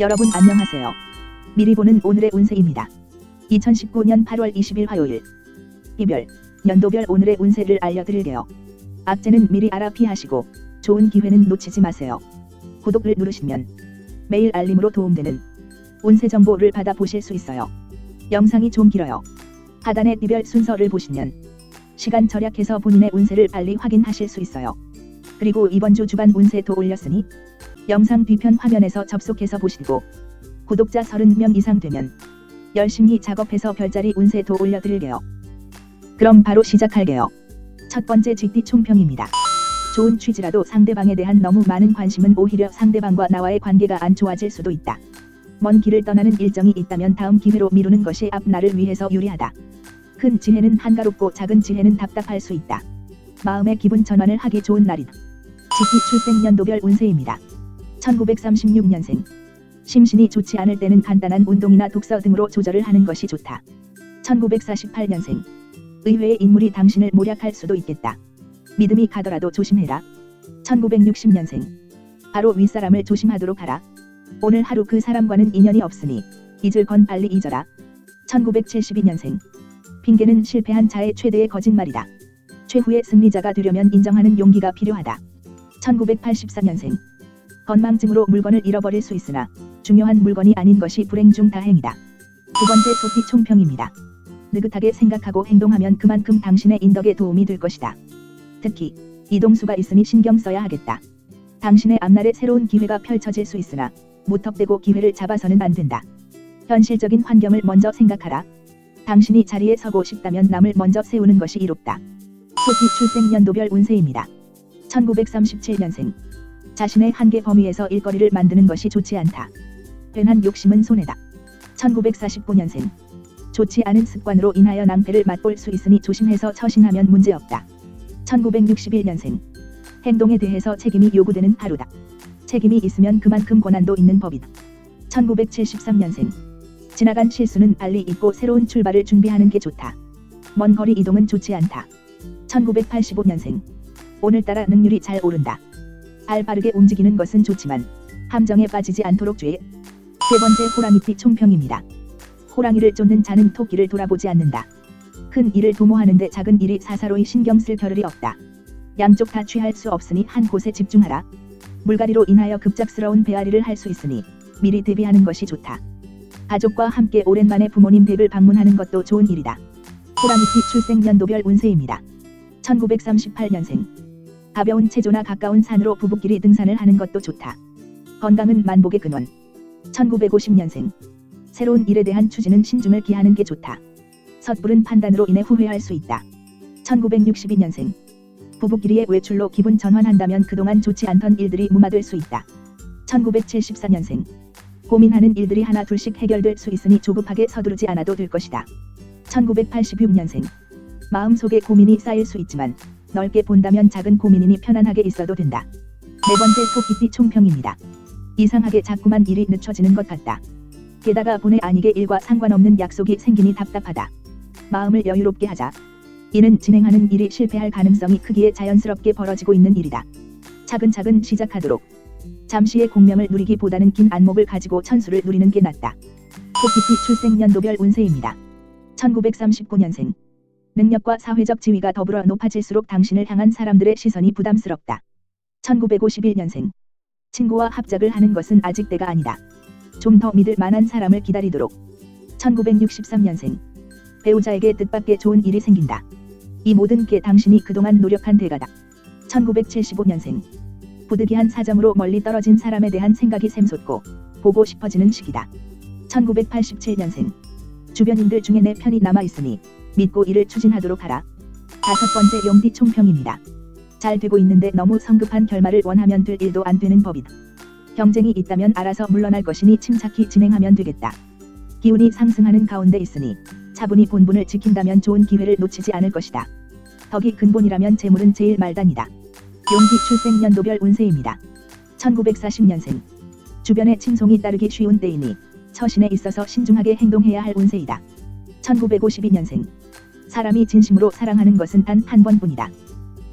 여러분 안녕하세요. 미리 보는 오늘의 운세입니다. 2019년 8월 20일 화요일. 이별, 연도별 오늘의 운세를 알려드릴게요. 악재는 미리 알아 피하시고 좋은 기회는 놓치지 마세요. 구독을 누르시면 매일 알림으로 도움되는 운세 정보를 받아보실 수 있어요. 영상이 좀 길어요. 하단의 이별 순서를 보시면 시간 절약해서 본인의 운세를 빨리 확인하실 수 있어요. 그리고 이번 주 주간 운세도 올렸으니 영상 뒤편 화면에서 접속해서 보시고 구독자 30명 이상 되면 열심히 작업해서 별자리 운세도 올려드릴게요. 그럼 바로 시작할게요. 첫 번째 GT 총평입니다. 좋은 취지라도 상대방에 대한 너무 많은 관심은 오히려 상대방과 나와의 관계가 안 좋아질 수도 있다. 먼 길을 떠나는 일정이 있다면 다음 기회로 미루는 것이 앞날을 위해서 유리하다. 큰 지혜는 한가롭고 작은 지혜는 답답할 수 있다. 마음의 기분 전환을 하기 좋은 날이다. GT 출생 연도별 운세입니다. 1936년생. 심신이 좋지 않을 때는 간단한 운동이나 독서 등으로 조절을 하는 것이 좋다. 1948년생. 의외의 인물이 당신을 모략할 수도 있겠다. 믿음이 가더라도 조심해라. 1960년생. 바로 윗사람을 조심하도록 하라. 오늘 하루 그 사람과는 인연이 없으니 잊을 건 빨리 잊어라. 1972년생. 핑계는 실패한 자의 최대의 거짓말이다. 최후의 승리자가 되려면 인정하는 용기가 필요하다. 1984년생. 건망증으로 물건을 잃어버릴 수 있으나 중요한 물건이 아닌 것이 불행 중 다행이다. 두 번째 소티 총평입니다. 느긋하게 생각하고 행동하면 그만큼 당신의 인덕에 도움이 될 것이다. 특히 이동수가 있으니 신경 써야 하겠다. 당신의 앞날에 새로운 기회가 펼쳐질 수 있으나 무턱대고 기회를 잡아서는 안 된다. 현실적인 환경을 먼저 생각하라. 당신이 자리에 서고 싶다면 남을 먼저 세우는 것이 이롭다. 소티 출생 연도별 운세입니다. 1937년생. 자신의 한계 범위에서 일거리를 만드는 것이 좋지 않다. 괜한 욕심은 손해다. 1949년생. 좋지 않은 습관으로 인하여 낭패를 맛볼 수 있으니 조심해서 처신하면 문제없다. 1961년생. 행동에 대해서 책임이 요구되는 하루다. 책임이 있으면 그만큼 고난도 있는 법이다. 1973년생. 지나간 실수는 빨리 잊고 새로운 출발을 준비하는 게 좋다. 먼 거리 이동은 좋지 않다. 1985년생. 오늘따라 능률이 잘 오른다. 발 빠르게 움직이는 것은 좋지만 함정에 빠지지 않도록 주의. 세 번째 호랑이띠 총평입니다. 호랑이를 쫓는 자는 토끼를 돌아보지 않는다. 큰 일을 도모하는데 작은 일이 사사로이 신경 쓸 겨를이 없다. 양쪽 다 취할 수 없으니 한 곳에 집중하라. 물갈이로 인하여 급작스러운 배앓이를 할 수 있으니 미리 대비하는 것이 좋다. 가족과 함께 오랜만에 부모님 댁을 방문하는 것도 좋은 일이다. 호랑이띠 출생 연도별 운세입니다. 1938년생. 가벼운 체조나 가까운 산으로 부부끼리 등산을 하는 것도 좋다. 건강은 만복의 근원. 1950년생. 새로운 일에 대한 추진은 신중을 기하는 게 좋다. 섣부른 판단으로 인해 후회할 수 있다. 1962년생. 부부끼리의 외출로 기분 전환한다면 그동안 좋지 않던 일들이 무마될 수 있다. 1974년생. 고민하는 일들이 하나 둘씩 해결될 수 있으니 조급하게 서두르지 않아도 될 것이다. 1986년생. 마음속에 고민이 쌓일 수 있지만 넓게 본다면 작은 고민이니 편안하게 있어도 된다. 네 번째 토끼띠 총평입니다. 이상하게 자꾸만 일이 늦춰지는 것 같다. 게다가 본의 아니게 일과 상관없는 약속이 생기니 답답하다. 마음을 여유롭게 하자. 이는 진행하는 일이 실패할 가능성이 크기에 자연스럽게 벌어지고 있는 일이다. 차근차근 시작하도록. 잠시의 공명을 누리기보다는 긴 안목을 가지고 천수를 누리는 게 낫다. 토끼띠 출생 연도별 운세입니다. 1939년생. 능력과 사회적 지위가 더불어 높아질수록 당신을 향한 사람들의 시선이 부담스럽다. 1951년생. 친구와 합작을 하는 것은 아직 때가 아니다. 좀 더 믿을 만한 사람을 기다리도록. 1963년생. 배우자에게 뜻밖의 좋은 일이 생긴다. 이 모든 게 당신이 그동안 노력한 대가다. 1975년생. 부득이한 사정으로 멀리 떨어진 사람에 대한 생각이 샘솟고 보고 싶어지는 시기다. 1987년생. 주변인들 중에 내 편이 남아있으니 믿고 일을 추진하도록 하라. 다섯 번째 용띠 총평입니다. 잘 되고 있는데 너무 성급한 결말을 원하면 될 일도 안 되는 법이다. 경쟁이 있다면 알아서 물러날 것이니 침착히 진행하면 되겠다. 기운이 상승하는 가운데 있으니 차분히 본분을 지킨다면 좋은 기회를 놓치지 않을 것이다. 덕이 근본이라면 재물은 제일 말단이다. 용띠 출생 연도별 운세입니다. 1940년생. 주변의 칭송이 따르기 쉬운 때이니 처신에 있어서 신중하게 행동해야 할 운세이다. 1952년생. 사람이 진심으로 사랑하는 것은 단 한 번뿐이다.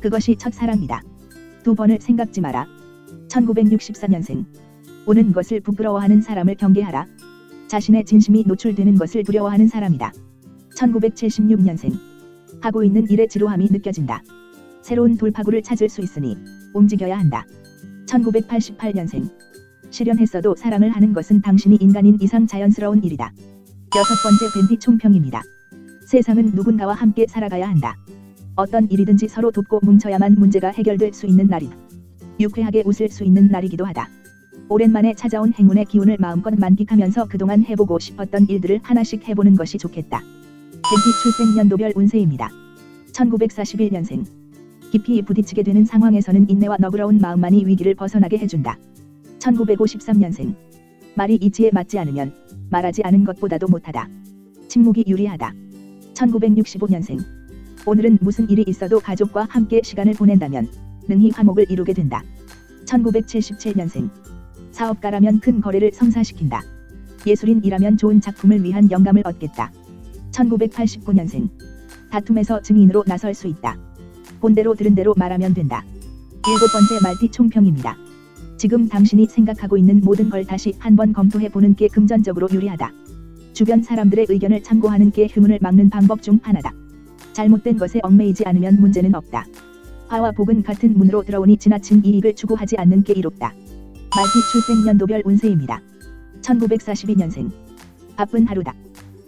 그것이 첫사랑이다. 두 번을 생각지 마라. 1964년생. 오는 것을 부끄러워하는 사람을 경계하라. 자신의 진심이 노출되는 것을 두려워하는 사람이다. 1976년생. 하고 있는 일에 지루함이 느껴진다. 새로운 돌파구를 찾을 수 있으니 움직여야 한다. 1988년생. 실현했어도 사랑을 하는 것은 당신이 인간인 이상 자연스러운 일이다. 여섯 번째 뱀피 총평입니다. 세상은 누군가와 함께 살아가야 한다. 어떤 일이든지 서로 돕고 뭉쳐야만 문제가 해결될 수 있는 날이다. 유쾌하게 웃을 수 있는 날이기도 하다. 오랜만에 찾아온 행운의 기운을 마음껏 만끽하면서 그동안 해보고 싶었던 일들을 하나씩 해보는 것이 좋겠다. 뱀피 출생 연도별 운세입니다. 1941년생. 깊이 부딪히게 되는 상황에서는 인내와 너그러운 마음만이 위기를 벗어나게 해준다. 1953년생. 말이 이치에 맞지 않으면 말하지 않은 것보다도 못하다. 침묵이 유리하다. 1965년생. 오늘은 무슨 일이 있어도 가족과 함께 시간을 보낸다면 능히 화목을 이루게 된다. 1977년생. 사업가라면 큰 거래를 성사시킨다. 예술인이라면 좋은 작품을 위한 영감을 얻겠다. 1989년생. 다툼에서 증인으로 나설 수 있다. 본대로 들은 대로 말하면 된다. 일곱 번째 말띠 총평입니다. 지금 당신이 생각하고 있는 모든 걸 다시 한번 검토해보는 게 금전적으로 유리하다. 주변 사람들의 의견을 참고하는 게 흐문을 막는 방법 중 하나다. 잘못된 것에 얽매이지 않으면 문제는 없다. 화와 복은 같은 문으로 들어오니 지나친 이익을 추구하지 않는 게 이롭다. 말띠 출생 연도별 운세입니다. 1942년생. 바쁜 하루다.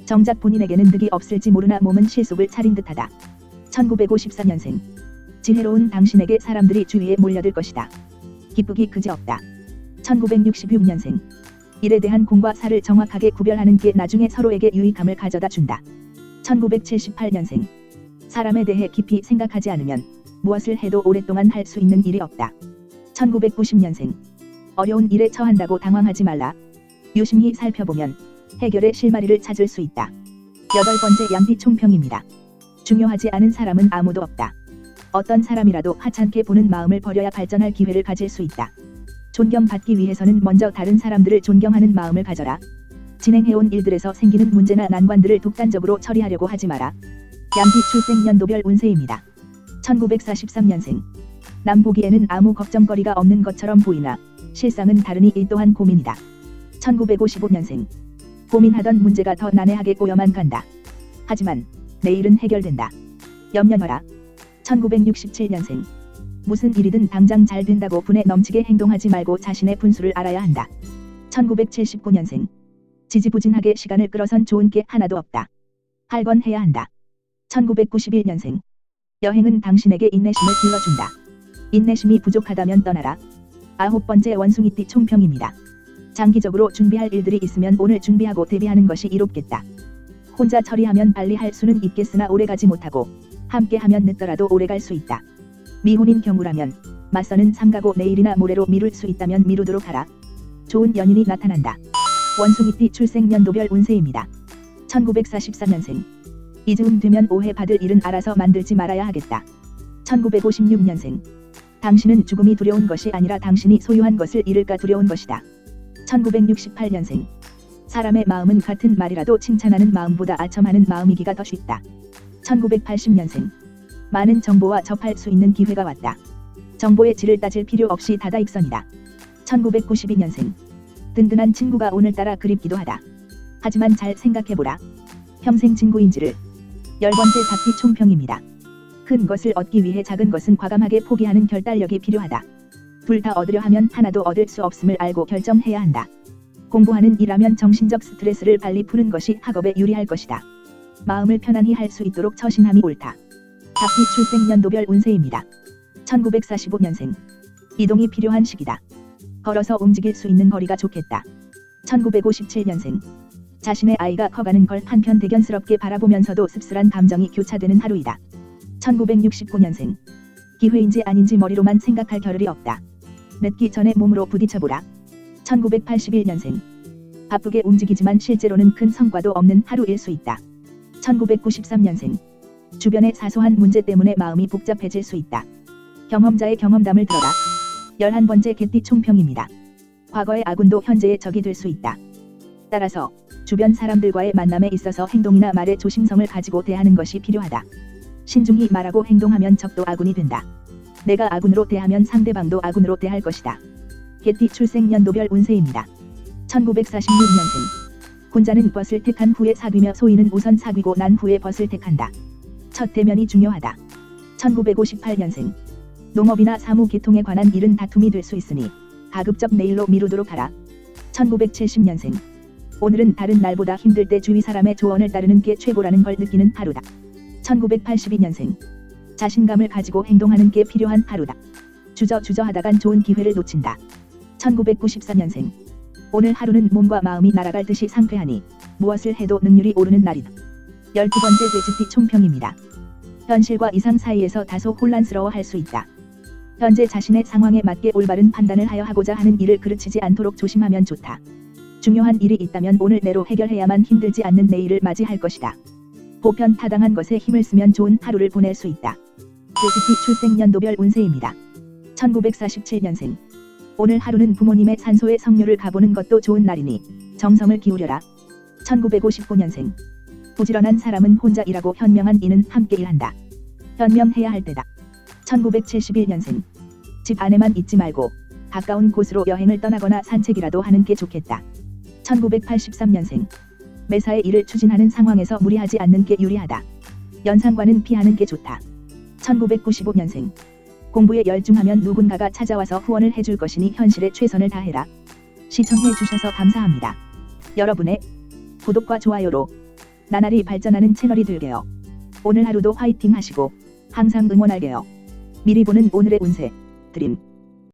정작 본인에게는 득이 없을지 모르나 몸은 실속을 차린 듯하다. 1954년생. 지혜로운 당신에게 사람들이 주위에 몰려들 것이다. 기쁘기 그지없다. 1966년생. 일에 대한 공과 사를 정확하게 구별하는 게 나중에 서로에게 유익함을 가져다 준다. 1978년생. 사람에 대해 깊이 생각하지 않으면 무엇을 해도 오랫동안 할 수 있는 일이 없다. 1990년생. 어려운 일에 처한다고 당황하지 말라. 유심히 살펴보면 해결의 실마리를 찾을 수 있다. 여덟 번째 양띠 총평입니다. 중요하지 않은 사람은 아무도 없다. 어떤 사람이라도 하찮게 보는 마음을 버려야 발전할 기회를 가질 수 있다. 존경받기 위해서는 먼저 다른 사람들을 존경하는 마음을 가져라. 진행해온 일들에서 생기는 문제나 난관들을 독단적으로 처리하려고 하지 마라. 양띠 출생 연도별 운세입니다. 1943년생. 남 보기에는 아무 걱정거리가 없는 것처럼 보이나 실상은 다르니 이 또한 고민이다. 1955년생. 고민하던 문제가 더 난해하게 꼬여만 간다. 하지만 내일은 해결된다. 염려 마라. 1967년생. 무슨 일이든 당장 잘 된다고 분에 넘치게 행동하지 말고 자신의 분수를 알아야 한다. 1979년생. 지지부진하게 시간을 끌어선 좋은 게 하나도 없다. 할 건 해야 한다. 1991년생. 여행은 당신에게 인내심을 길러준다. 인내심이 부족하다면 떠나라. 아홉 번째 원숭이띠 총평입니다. 장기적으로 준비할 일들이 있으면 오늘 준비하고 대비하는 것이 이롭겠다. 혼자 처리하면 빨리 할 수는 있겠으나 오래가지 못하고 함께하면 늦더라도 오래갈 수 있다. 미혼인 경우라면 맞서는 삼가고 내일이나 모레로 미룰 수 있다면 미루도록 하라. 좋은 연인이 나타난다. 원숭이띠 출생 연도별 운세입니다. 1944년생. 이즈음 되면 오해받을 일은 알아서 만들지 말아야 하겠다. 1956년생. 당신은 죽음이 두려운 것이 아니라 당신이 소유한 것을 잃을까 두려운 것이다. 1968년생. 사람의 마음은 같은 말이라도 칭찬하는 마음보다 아첨하는 마음이기가 더 쉽다. 1980년생. 많은 정보와 접할 수 있는 기회가 왔다. 정보의 질을 따질 필요 없이 다다익선이다. 1992년생. 든든한 친구가 오늘따라 그립기도 하다. 하지만 잘 생각해보라. 평생 친구인지를. 열 번째 닭띠 총평입니다. 큰 것을 얻기 위해 작은 것은 과감하게 포기하는 결단력이 필요하다. 둘 다 얻으려 하면 하나도 얻을 수 없음을 알고 결정해야 한다. 공부하는 일하면 정신적 스트레스를 빨리 푸는 것이 학업에 유리할 것이다. 마음을 편안히 할 수 있도록 처신함이 옳다. 닭띠 출생 연도별 운세입니다. 1945년생. 이동이 필요한 시기다. 걸어서 움직일 수 있는 거리가 좋겠다. 1957년생. 자신의 아이가 커가는 걸 한편 대견스럽게 바라보면서도 씁쓸한 감정이 교차되는 하루이다. 1969년생. 기회인지 아닌지 머리로만 생각할 겨를이 없다. 늦기 전에 몸으로 부딪혀보라. 1981년생. 바쁘게 움직이지만 실제로는 큰 성과도 없는 하루일 수 있다. 1993년생. 주변의 사소한 문제 때문에 마음이 복잡해질 수 있다. 경험자의 경험담을 들어라. 11번째 개띠 총평입니다. 과거의 아군도 현재의 적이 될 수 있다. 따라서 주변 사람들과의 만남에 있어서 행동이나 말에 조심성을 가지고 대하는 것이 필요하다. 신중히 말하고 행동하면 적도 아군이 된다. 내가 아군으로 대하면 상대방도 아군으로 대할 것이다. 개띠 출생 연도별 운세입니다. 1946년생. 혼자는 벗을 택한 후에 사귀며 소인은 우선 사귀고 난 후에 벗을 택한다. 첫 대면이 중요하다. 1958년생. 농업이나 사무 계통에 관한 일은 다툼이 될 수 있으니 가급적 내일로 미루도록 하라. 1970년생. 오늘은 다른 날보다 힘들 때 주위 사람의 조언을 따르는 게 최고라는 걸 느끼는 하루다. 1982년생. 자신감을 가지고 행동하는 게 필요한 하루다. 주저하다간 좋은 기회를 놓친다. 1994년생. 오늘 하루는 몸과 마음이 날아갈 듯이 상쾌하니 무엇을 해도 능률이 오르는 날이다. 12번째 돼지띠 총평입니다. 현실과 이상 사이에서 다소 혼란스러워할 수 있다. 현재 자신의 상황에 맞게 올바른 판단을 하여 하고자 하는 일을 그르치지 않도록 조심하면 좋다. 중요한 일이 있다면 오늘 내로 해결해야만 힘들지 않는 내일을 맞이할 것이다. 보편 타당한 것에 힘을 쓰면 좋은 하루를 보낼 수 있다. 돼지띠 출생 연도별 운세입니다. 1947년생. 오늘 하루는 부모님의 산소에 성묘를 가보는 것도 좋은 날이니 정성을 기울여라. 1959년생. 부지런한 사람은 혼자 일하고 현명한 이는 함께 일한다. 현명해야 할 때다. 1971년생. 집 안에만 있지 말고 가까운 곳으로 여행을 떠나거나 산책이라도 하는 게 좋겠다. 1983년생. 매사의 일을 추진하는 상황에서 무리하지 않는 게 유리하다. 연상과는 피하는 게 좋다. 1995년생. 공부에 열중하면 누군가가 찾아와서 후원을 해줄 것이니 현실에 최선을 다해라. 시청해 주셔서 감사합니다. 여러분의 구독과 좋아요로 나날이 발전하는 채널이 되게요. 오늘 하루도 화이팅 하시고 항상 응원할게요. 미리 보는 오늘의 운세 드림.